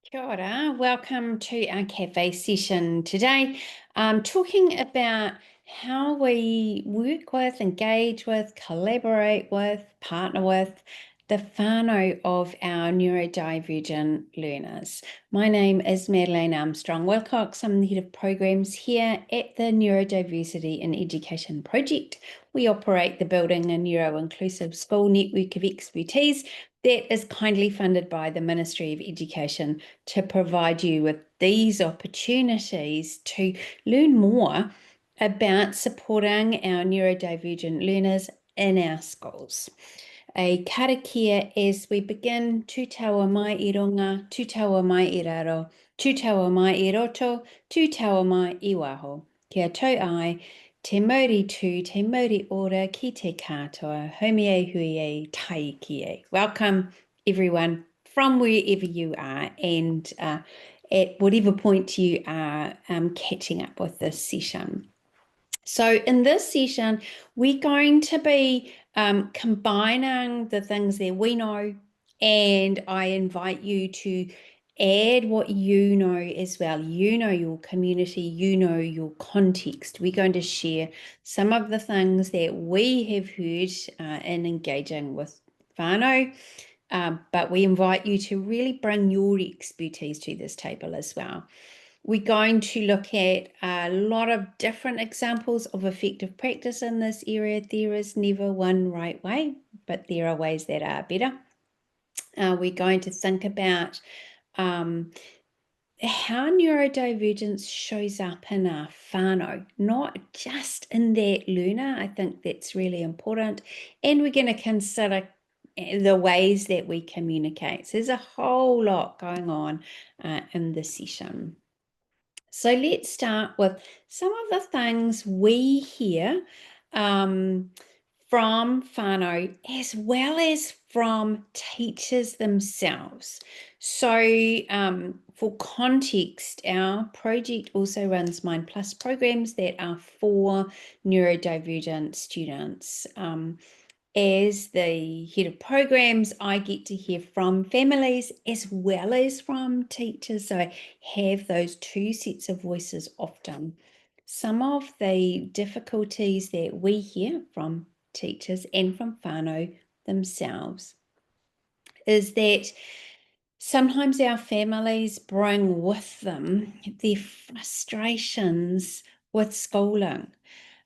Kia ora. Welcome to our cafe session today. Talking about how we work with, engage with, collaborate with, partner with the whānau of our neurodivergent learners. My name is Madeleine Armstrong-Wilcox. I'm the head of programs here at the Neurodiversity in Education Project. We operate the Building a Neuro-Inclusive School Network of Expertise that is kindly funded by the Ministry of Education to provide you with these opportunities to learn more about supporting our neurodivergent learners in our schools. A karakia as we begin tū taua mai I runga, tū taua mai I raro, tū taua mai I roto, tū taua mai I waho. Kia tau ai, te mauri tū, te mauri ora, ki te katoa, haumi e hui e, tai ki e. Welcome everyone from wherever you are and at whatever point you are catching up with this session. So in this session, we're going to be combining the things that we know, and I invite you to add what you know as well. You know your community, you know your context. We're going to share some of the things that we have heard in engaging with whānau, but we invite you to really bring your expertise to this table as well. We're going to look at a lot of different examples of effective practice in this area. There is never one right way, but there are ways that are better. We're going to think about how neurodivergence shows up in our whānau, not just in that learner. I think that's really important. And we're going to consider the ways that we communicate. So there's a whole lot going on in this session. So let's start with some of the things we hear from whānau as well as from teachers themselves. So for context, our project also runs Mind Plus programs that are for neurodivergent students. As the head of programs, I get to hear from families as well as from teachers. So I have those two sets of voices often. Some of the difficulties that we hear from teachers and from whānau themselves is that sometimes our families bring with them their frustrations with schooling.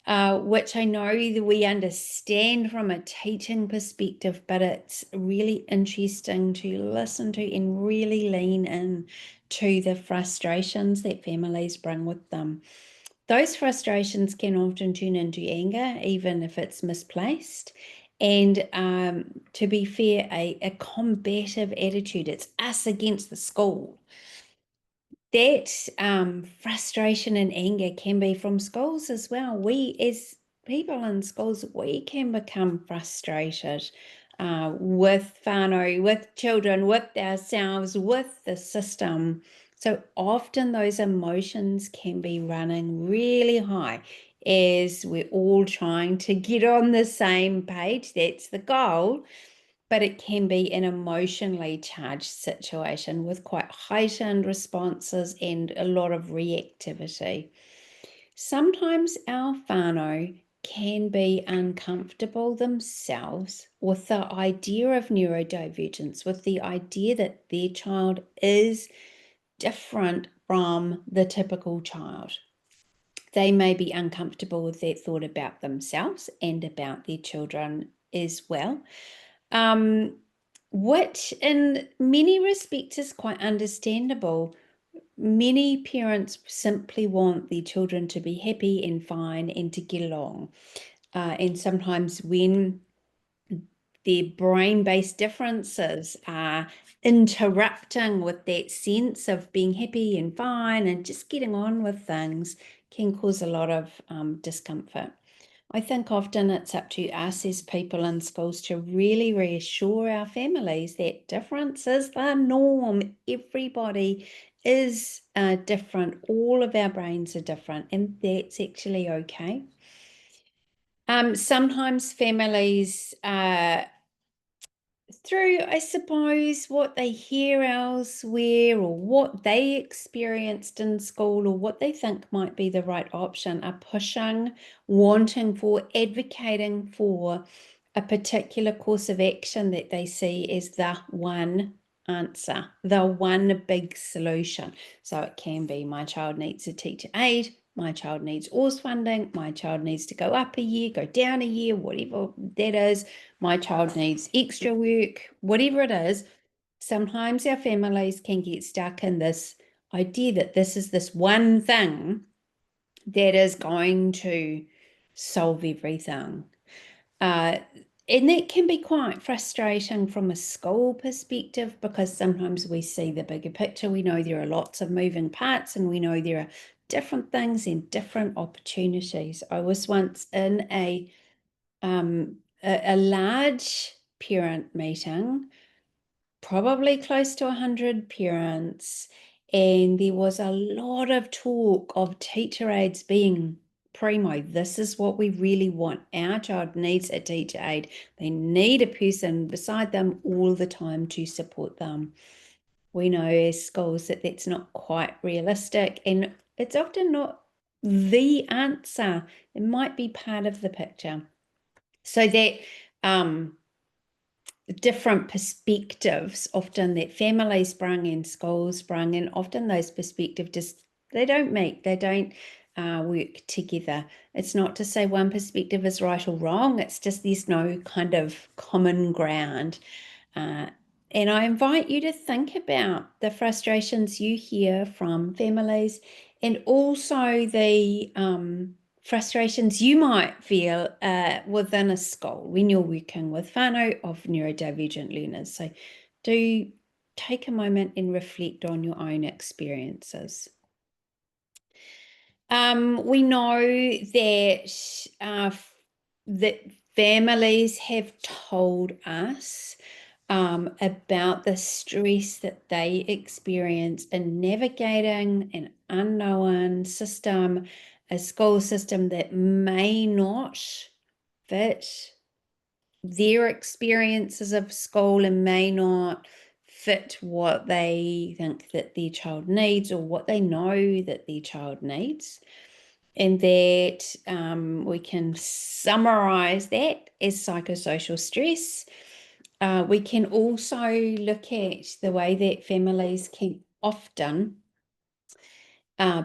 Which I know that we understand from a teaching perspective, but it's really interesting to listen to and really lean in to the frustrations that families bring with them. Those frustrations can often turn into anger, even if it's misplaced. And to be fair, a combative attitude. It's us against the school. That frustration and anger can be from schools as well. We, as people in schools, we can become frustrated with whānau, with children, with ourselves, with the system. So often those emotions can be running really high as we're all trying to get on the same page. That's the goal. But it can be an emotionally charged situation with quite heightened responses and a lot of reactivity. Sometimes our whānau can be uncomfortable themselves with the idea of neurodivergence, with the idea that their child is different from the typical child. They may be uncomfortable with that thought about themselves and about their children as well. Which in many respects is quite understandable. Many parents simply want their children to be happy and fine and to get along. And sometimes when their brain-based differences are interrupting with that sense of being happy and fine and just getting on with things can cause a lot of discomfort. I think often it's up to us as people in schools to really reassure our families that difference is the norm. Everybody is different. All of our brains are different, and that's actually okay. Sometimes families through, I suppose, what they hear elsewhere or what they experienced in school or what they think might be the right option, are pushing, wanting for, advocating for a particular course of action that they see as the one answer, the one big solution. So it can be, my child needs a teacher aide, my child needs ORS funding, my child needs to go up a year, go down a year, whatever that is, my child needs extra work, whatever it is. Sometimes our families can get stuck in this idea that this is this one thing that is going to solve everything. And that can be quite frustrating from a school perspective, because sometimes we see the bigger picture. We know there are lots of moving parts, and we know there are different things and different opportunities. I was once in a large parent meeting, probably close to 100 parents, and there was a lot of talk of teacher aides being primo. This is what we really want. Our child needs a teacher aide. They need a person beside them all the time to support them. We know as schools that that's not quite realistic, and it's often not the answer. It might be part of the picture. So that different perspectives often that families bring and schools bring, and often those perspectives just, they don't meet, they don't work together. It's not to say one perspective is right or wrong, it's just there's no kind of common ground. And I invite you to think about the frustrations you hear from families, and also the frustrations you might feel within a school when you're working with whānau of neurodivergent learners. So do take a moment and reflect on your own experiences. We know that families have told us about the stress that they experience in navigating an unknown system, a school system that may not fit their experiences of school and may not fit what they think that their child needs or what they know that their child needs. And that we can summarize that as psychosocial stress. We can also look at the way that families can often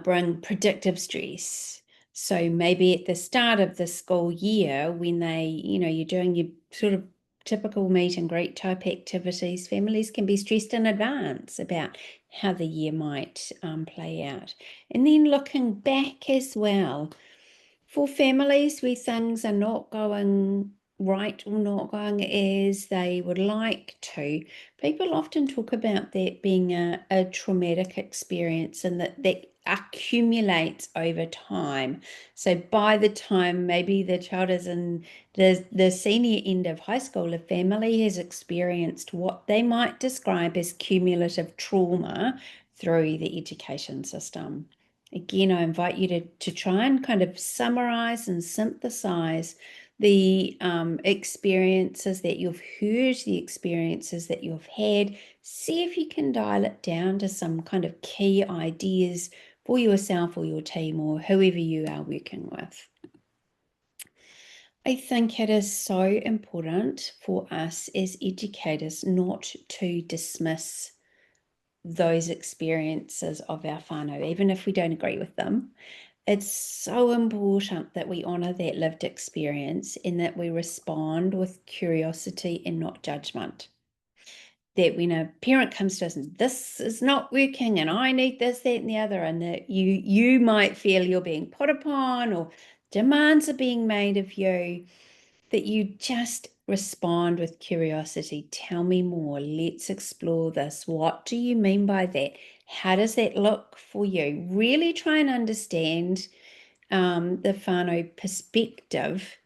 bring predictive stress. So maybe at the start of the school year, when you're doing your sort of typical meet and greet type activities, families can be stressed in advance about how the year might play out. And then looking back as well, for families where things are not going right or not going as they would like to, people often talk about that being a traumatic experience, and that accumulates over time. So by the time maybe the child is in the senior end of high school, a family has experienced what they might describe as cumulative trauma through the education system. Again, I invite you to try and kind of summarize and synthesize the experiences that you've heard, the experiences that you've had. See if you can dial it down to some kind of key ideas for yourself or your team or whoever you are working with. I think it is so important for us as educators not to dismiss those experiences of our whānau, even if we don't agree with them. It's so important that we honour that lived experience and that we respond with curiosity and not judgment. That when a parent comes to us and this is not working and I need this, that and the other, and that you might feel you're being put upon or demands are being made of you, that you just respond with curiosity. Tell me more. Let's explore this. What do you mean by that? How does that look for you? Really try and understand the whānau perspective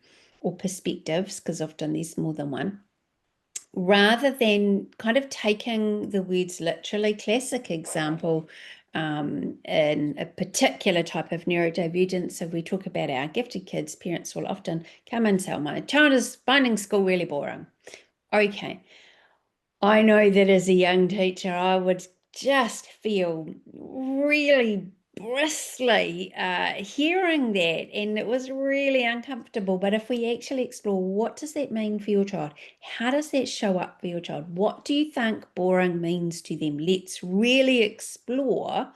or perspectives, because often there's more than one, rather than kind of taking the words literally. Classic example in a particular type of neurodivergence. So we talk about our gifted kids, parents will often come and say, oh, my child is finding school really boring. Okay, I know that as a young teacher, I would just feel really bristly hearing that, and it was really uncomfortable. But if we actually explore, what does that mean for your child? How does that show up for your child? What do you think boring means to them? Let's really explore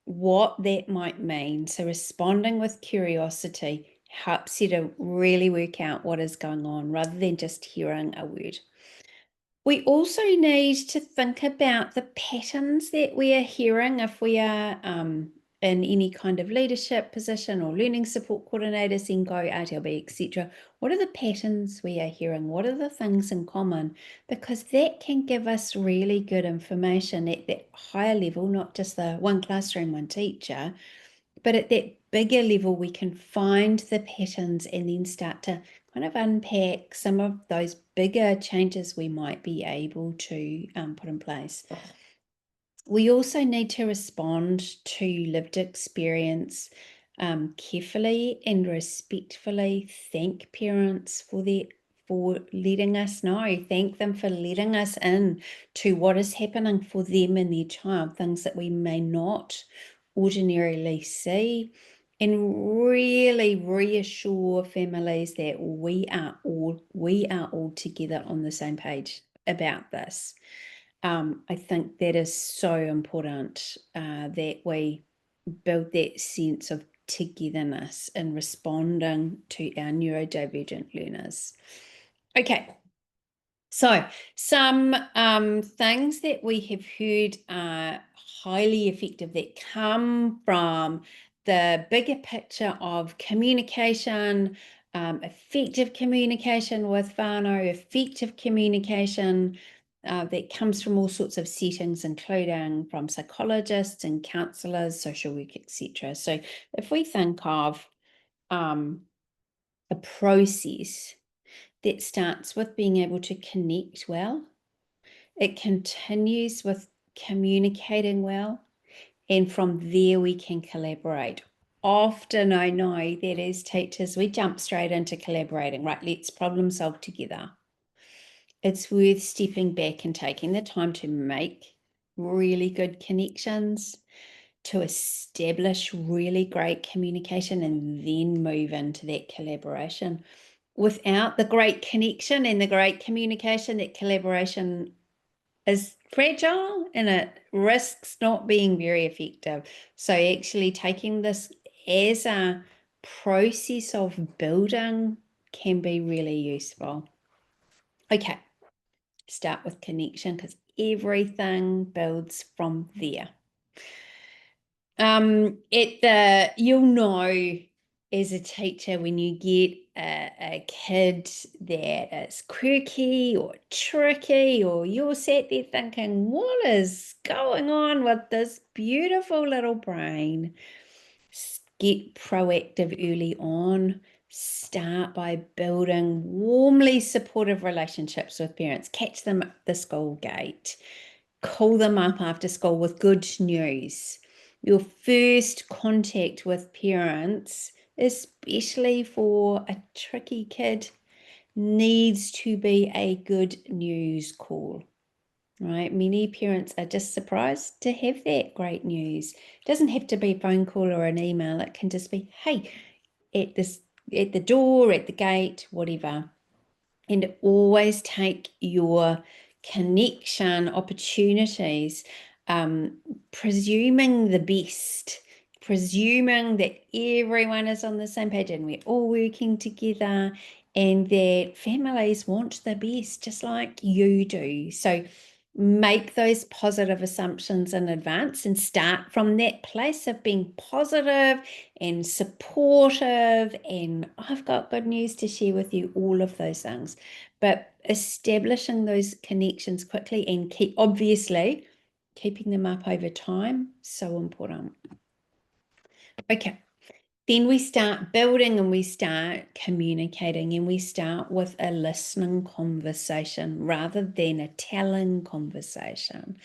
what that might mean. So responding with curiosity helps you to really work out what is going on rather than just hearing a word. We also need to think about the patterns that we are hearing if we are in any kind of leadership position or learning support coordinator, SENCO, RTLB, etc. What are the patterns we are hearing? What are the things in common? Because that can give us really good information at that higher level, not just the one classroom, one teacher, but at that bigger level, we can find the patterns and then start to kind of unpack some of those bigger changes we might be able to put in place. We also need to respond to lived experience carefully and respectfully. Thank parents for letting us know. Thank them for letting us in to what is happening for them and their child, things that we may not ordinarily see, and really reassure families that we are all together on the same page about this. I think that is so important that we build that sense of togetherness in responding to our neurodivergent learners. Okay, so some things that we have heard are highly effective that come from the bigger picture of communication, effective communication with Whānau, effective communication that comes from all sorts of settings, including from psychologists and counsellors, social work, etc. So if we think of a process that starts with being able to connect well, it continues with communicating well, and from there we can collaborate. Often I know that as teachers, we jump straight into collaborating, right? Let's problem solve together. It's worth stepping back and taking the time to make really good connections, to establish really great communication, and then move into that collaboration. Without the great connection and the great communication, that collaboration is fragile and it risks not being very effective. So actually taking this as a process of building can be really useful. Okay, start with connection because everything builds from there. You'll know as a teacher when you get a kid that is quirky or tricky, or you're sat there thinking, what is going on with this beautiful little brain? Get proactive early on. Start by building warmly supportive relationships with parents. Catch them at the school gate. Call them up after school with good news. Your first contact with parents, especially for a tricky kid, needs to be a good news call. Right? Many parents are just surprised to have that great news. It doesn't have to be a phone call or an email. It can just be, hey, at the door, at the gate, whatever. And always take your connection opportunities, presuming the best, presuming that everyone is on the same page and we're all working together, and that families want the best just like you do. So make those positive assumptions in advance and start from that place of being positive and supportive, and I've got good news to share with you, all of those things. But establishing those connections quickly and obviously keeping them up over time, so important. Okay. Then we start building and we start communicating, and we start with a listening conversation rather than a telling conversation.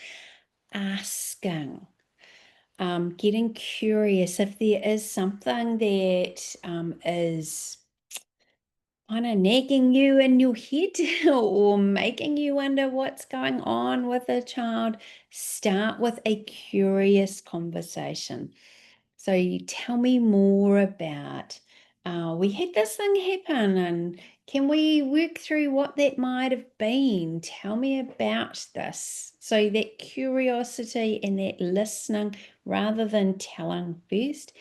Asking, getting curious if there is something that is kind of nagging you in your head or making you wonder what's going on with a child, start with a curious conversation. So you tell me more about, we had this thing happen, and can we work through what that might have been? Tell me about this. So that curiosity and that listening rather than telling first,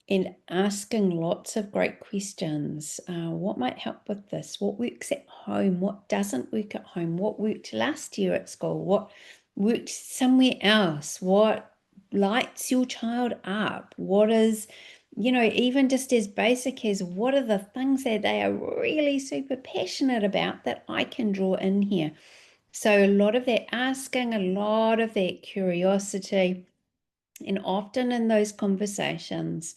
and asking lots of great questions. What might help with this? What works at home? What doesn't work at home? What worked last year at school? What worked somewhere else? What lights your child up? What is, even just as basic as what are the things that they are really super passionate about that I can draw in here? So a lot of that asking, a lot of that curiosity, and often in those conversations,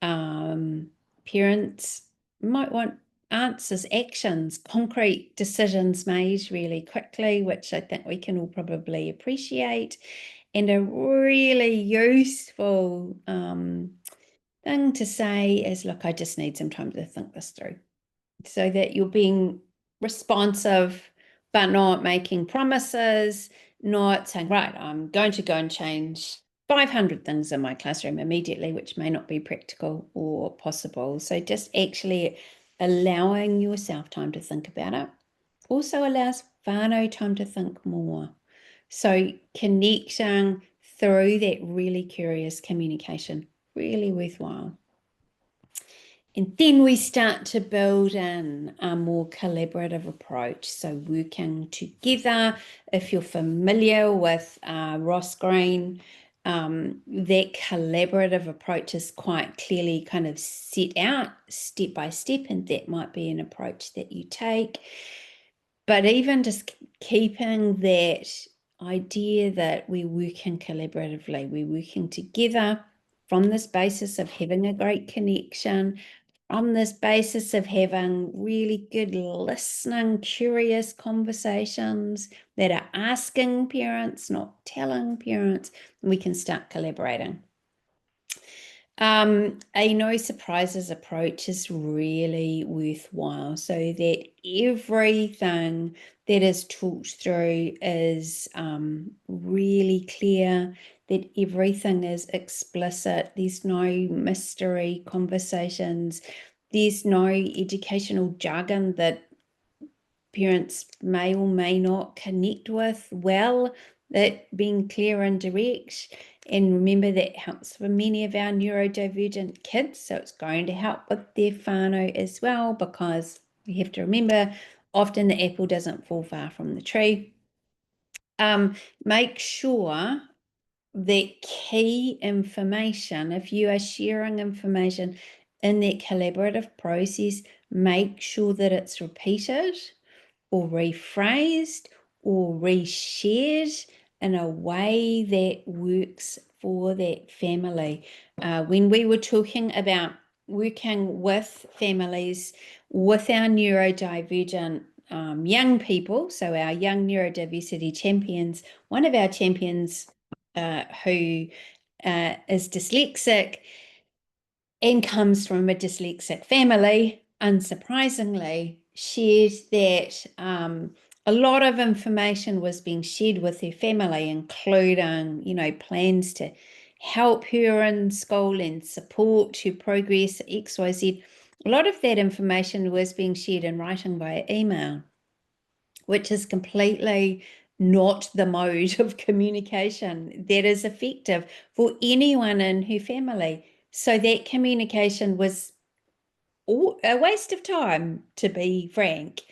parents might want answers, actions, concrete decisions made really quickly, which I think we can all probably appreciate, and a really useful thing to say is, look, I just need some time to think this through, so that you're being responsive, but not making promises, not saying, right, I'm going to go and change 500 things in my classroom immediately, which may not be practical or possible. So just actually allowing yourself time to think about it also allows Whānau time to think more. So connecting through that really curious communication, really worthwhile. And then we start to build in a more collaborative approach. So working together, if you're familiar with Ross Green, that collaborative approach is quite clearly kind of set out step by step, and that might be an approach that you take. But even just keeping that idea that we're working collaboratively, we're working together from this basis of having a great connection, on this basis of having really good listening, curious conversations that are asking parents, not telling parents, we can start collaborating. A no surprises approach is really worthwhile, so that everything that is talked through is really clear, that everything is explicit. There's no mystery conversations. There's no educational jargon that parents may or may not connect with well, that being clear and direct. And remember, that helps for many of our neurodivergent kids, so it's going to help with their whānau as well, because we have to remember often the apple doesn't fall far from the tree. Make sure that key information, if you are sharing information in that collaborative process, make sure that it's repeated or rephrased or reshared in a way that works for that family. When we were talking about working with families with our neurodivergent young people, so our young neurodiversity champions, one of our champions who is dyslexic and comes from a dyslexic family, unsurprisingly, shared that a lot of information was being shared with her family, including, plans to help her in school and support her progress, XYZ. A lot of that information was being shared in writing via email, which is completely not the mode of communication that is effective for anyone in her family. So that communication was a waste of time, to be frank.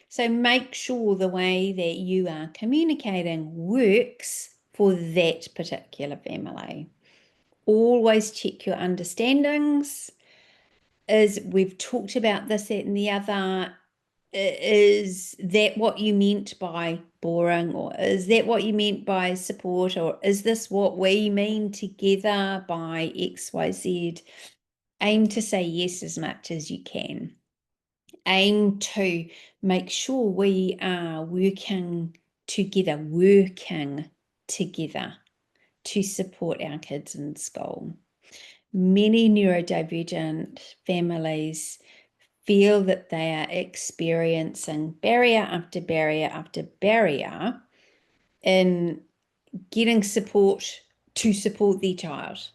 So make sure the way that you are communicating works for that particular family. Always check your understandings. We've talked about this, that, and the other. Is that what you meant by boring, or is that what you meant by support, or is this what we mean together by XYZ? Aim to say yes as much as you can. Aim to make sure we are working together to support our kids in school. Many neurodivergent families feel that they are experiencing barrier after barrier after barrier in getting support to support their child.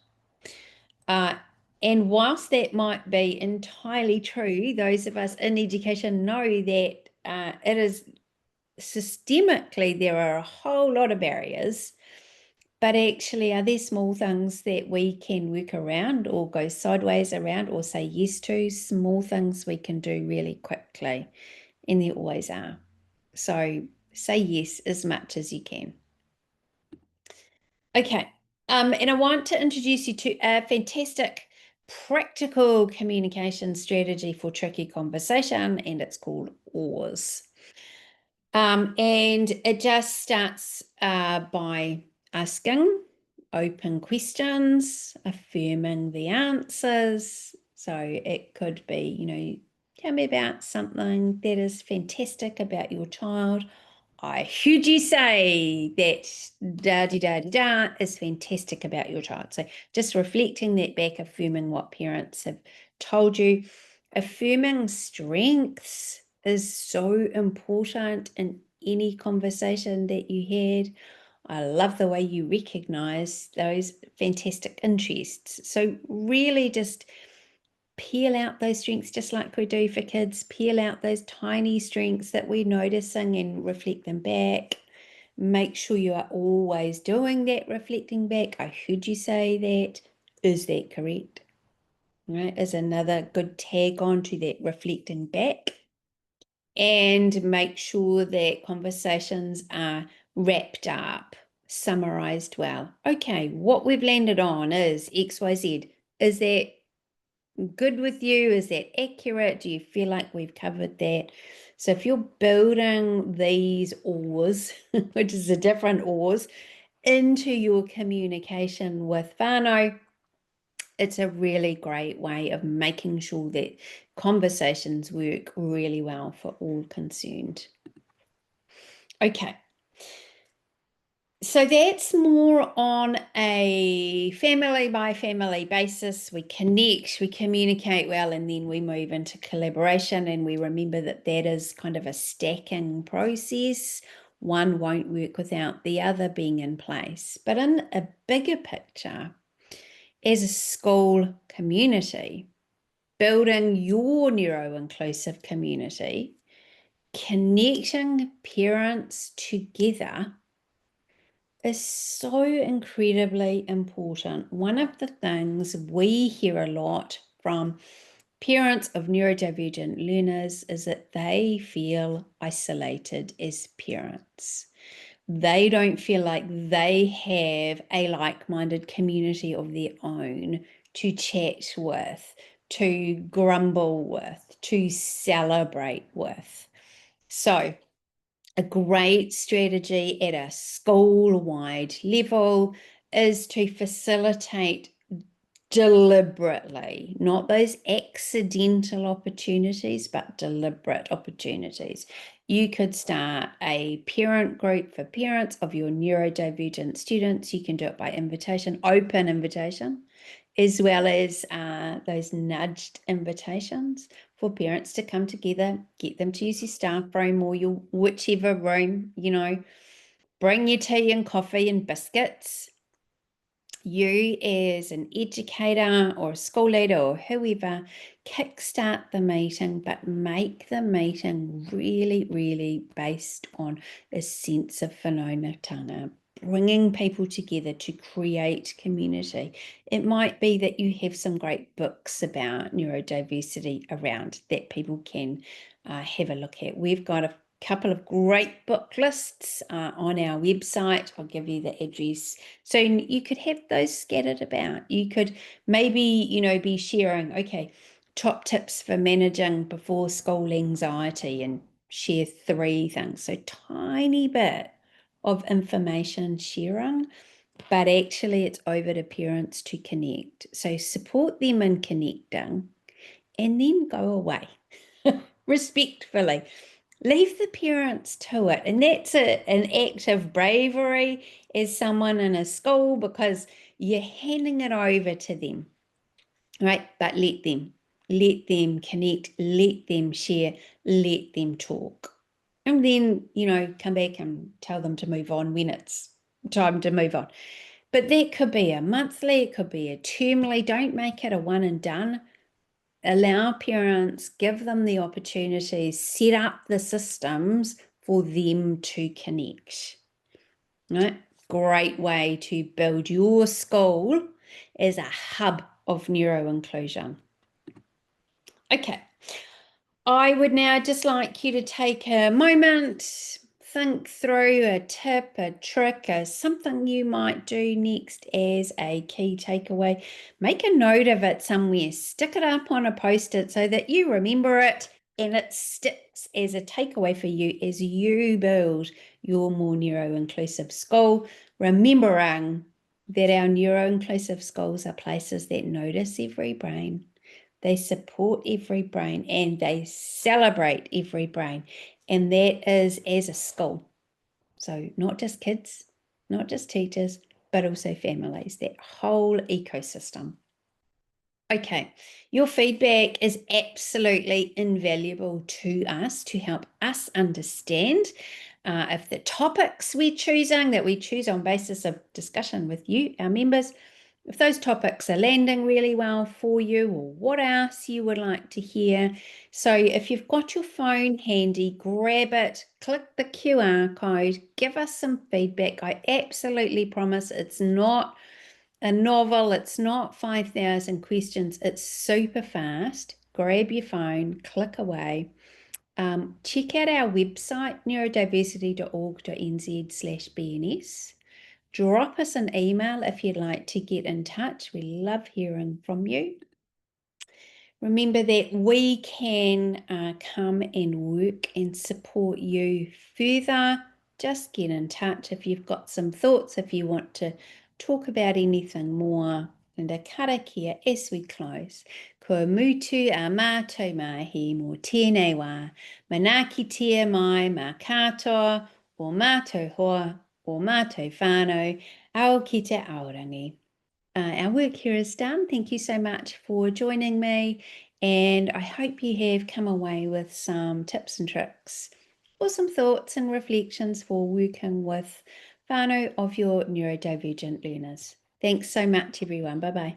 And whilst that might be entirely true, those of us in education know that it is systemically, there are a whole lot of barriers, but actually are there small things that we can work around or go sideways around or say yes to, small things we can do really quickly, and there always are. So say yes as much as you can. Okay, and I want to introduce you to a fantastic practical communication strategy for tricky conversation, and it's called OARS. And it just starts by asking open questions, affirming the answers. So it could be, tell me about something that is fantastic about your child. I heard you say that da da da da da is fantastic about your child. So just reflecting that back, affirming what parents have told you. Affirming strengths is so important in any conversation that you had. I love the way you recognize those fantastic interests. So really just peel out those strengths, just like we do for kids, peel out those tiny strengths that we're noticing and reflect them back. Make sure you are always doing that reflecting back. I heard you say that. Is that correct? Right, is another good tag on to that reflecting back. And make sure that conversations are wrapped up, summarized well. Okay, what we've landed on is XYZ. Is that good with you? Is that accurate? Do you feel like we've covered that? So if you're building these oars, which is a different oars, into your communication with whānau, it's a really great way of making sure that conversations work really well for all concerned. Okay. So that's more on a family by family basis. We connect, we communicate well, and then we move into collaboration, and we remember that that is kind of a stacking process. One won't work without the other being in place. But in a bigger picture, as a school community, building your neuro-inclusive community, connecting parents together is so incredibly important. One of the things we hear a lot from parents of neurodivergent learners is that they feel isolated as parents. They don't feel like they have a like-minded community of their own to chat with, to grumble with, to celebrate with. So a great strategy at a school-wide level is to facilitate deliberately, not those accidental opportunities, but deliberate opportunities. You could start a parent group for parents of your neurodivergent students. You can do it by invitation, open invitation, as well as those nudged invitations for parents to come together, get them to use your staff room or your whichever room, bring your tea and coffee and biscuits. You as an educator or a school leader or whoever, kickstart the meeting, but make the meeting really, really based on a sense of whanaungatanga, bringing people together to create community. It might be that you have some great books about neurodiversity around that people can have a look at. We've got a couple of great book lists on our website. I'll give you the address. So you could have those scattered about. You could maybe, be sharing, okay, top tips for managing before school anxiety and share 3 things. So tiny bit of information sharing, but actually it's over to parents to connect. So support them in connecting and then go away respectfully. Leave the parents to it. And that's an act of bravery as someone in a school because you're handing it over to them, right? But let them. let them connect, let them share, let them talk. And then, come back and tell them to move on when it's time to move on. But that could be a monthly, it could be a termly. Don't make it a one and done. Allow parents, give them the opportunities, set up the systems for them to connect. Right? Great way to build your school as a hub of neuro-inclusion. Okay. I would now just like you to take a moment, think through a tip, a trick, or something you might do next as a key takeaway. Make a note of it somewhere, stick it up on a post-it so that you remember it and it sticks as a takeaway for you as you build your more neuro-inclusive school, remembering that our neuro-inclusive schools are places that notice every brain. They support every brain and they celebrate every brain. And that is as a school. So not just kids, not just teachers, but also families, that whole ecosystem. Okay, your feedback is absolutely invaluable to us to help us understand if the topics we're choosing, that we choose on basis of discussion with you, our members, if those topics are landing really well for you, or what else you would like to hear. So if you've got your phone handy, grab it, click the QR code, give us some feedback. I absolutely promise it's not a novel, it's not 5,000 questions, it's super fast. Grab your phone, click away. Check out our website, neurodiversity.org.nz/BNS. Drop us an email if you'd like to get in touch. We love hearing from you. Remember that we can come and work and support you further. Just get in touch if you've got some thoughts, if you want to talk about anything more. And a karakia as we close. Ko mutu a mātou mahi mō tēnei wā. Mana kitea mai mā katoa o mātou hoa o mātou whānau ao ki te aorangi. Our work here is done. Thank you so much for joining me, and I hope you have come away with some tips and tricks or some thoughts and reflections for working with whānau of your neurodivergent learners. Thanks so much, everyone. Bye-bye.